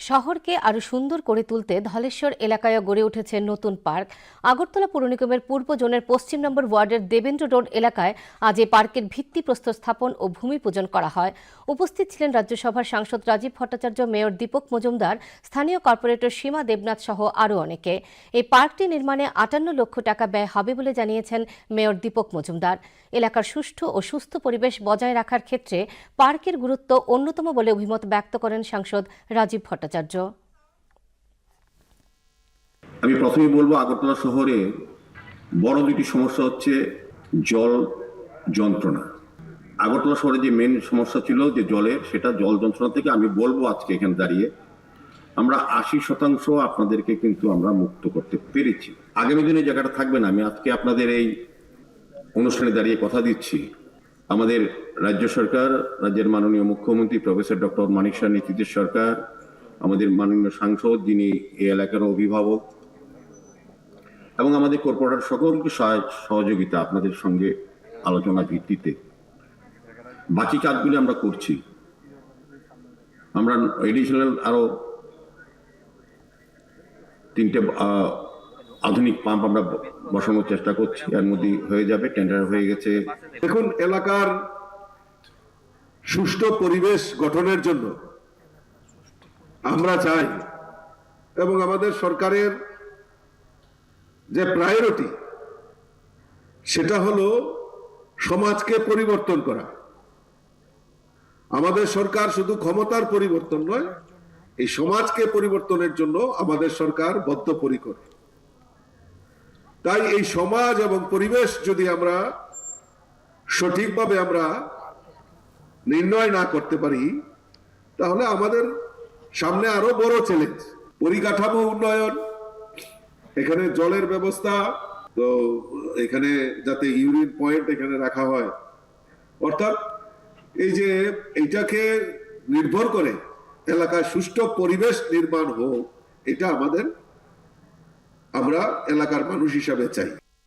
শহরকে আরো সুন্দর করে তুলতে ধলেশ্বর এলাকায় গড়ে উঠেছে নতুন পার্ক। আগরতলা পৌর নিগমের পূর্ব জোনের পশ্চিম নম্বর ওয়ার্ডের দেবেন্দ্র রোড এলাকায় আজ এই পার্কের ভিত্তিপ্রস্তর স্থাপন ও ভূমি পূজন করা হয়। উপস্থিত ছিলেন রাজ্যসভার সাংসদ রাজীব ভট্টাচার্য, মেয়র দীপক মজুমদার, স্থানীয় কর্পোরেটর সীমা দেবনাথ সহ আরও অনেকে। এই পার্কটি নির্মাণে ৫৮ লক্ষ টাকা ব্যয় হবে বলে জানিয়েছেন মেয়র দীপক মজুমদার। এলাকার সুষ্ঠু ও সুস্থ পরিবেশ বজায় রাখার ক্ষেত্রে পার্কের গুরুত্ব অন্যতম বলে অভিমত ব্যক্ত করেন সাংসদ রাজীব ভট্টাচার্য। আমি প্রথমেই বলবো, আগরতলা শহরে বড় দুটি সমস্যা হচ্ছে জল যন্ত্রণা। আগরতলা শহরে যে মেন সমস্যা ছিল যে জলের, সেটা জল যন্ত্রণা থেকে আমি বলবো আজকে এখানে দাঁড়িয়ে আমরা ৮০% আপনাদেরকে কিন্তু আমরা মুক্ত করতে পেরেছি। আগামী দিনে জায়গাটা থাকবে না। আমি আজকে আপনাদের এই অনুষ্ঠানে দাঁড়িয়ে কথা দিচ্ছি, আমাদের রাজ্য সরকার, রাজ্যের মাননীয় মুখ্যমন্ত্রী প্রফেসর ডক্টর মানিক শাহর নেতৃত্বের সরকার, আমাদের মাননীয় সাংসদ যিনি এই এলাকার অভিভাবক, এবং আমাদের কর্পোরেটর সকলকে সহযোগিতা আপনাদের সঙ্গে আলোচনা ভিত্তিতে বাকি কাজগুলি আমরা করছি। আমরা এডিশনাল আরো 3টে আধুনিক পাম্প আমরা বসানোর চেষ্টা করছি, এর মধ্যে হয়ে যাবে, টেন্ডার হয়ে গেছে। দেখুন, এলাকার সুষ্ঠু পরিবেশ গঠনের জন্য আমরা চাই, এবং আমাদের সরকারের যে প্রায়োরিটি সেটা হলো সমাজকে পরিবর্তন করা। আমাদের সরকার শুধু ক্ষমতার পরিবর্তন নয়, এই সমাজকে পরিবর্তনের জন্য আমাদের সরকার বদ্ধপরিকর। তাই এই সমাজ এবং পরিবেশ যদি আমরা সঠিকভাবে আমরা নির্ণয় না করতে পারি, তাহলে আমাদের সামনে আরো বড় চ্যালেঞ্জ। পরিকাঠামো উন্নয়ন, এখানে জলের ব্যবস্থা, তো এখানে যাতে ইউরিন পয়েন্ট এখানে রাখা হয়, অর্থাৎ এই যে এইটাকে নির্ভর করে এলাকায় সুষ্ঠু পরিবেশ নির্মাণ হোক, এটা আমরা এলাকার মানুষ হিসাবে চাই।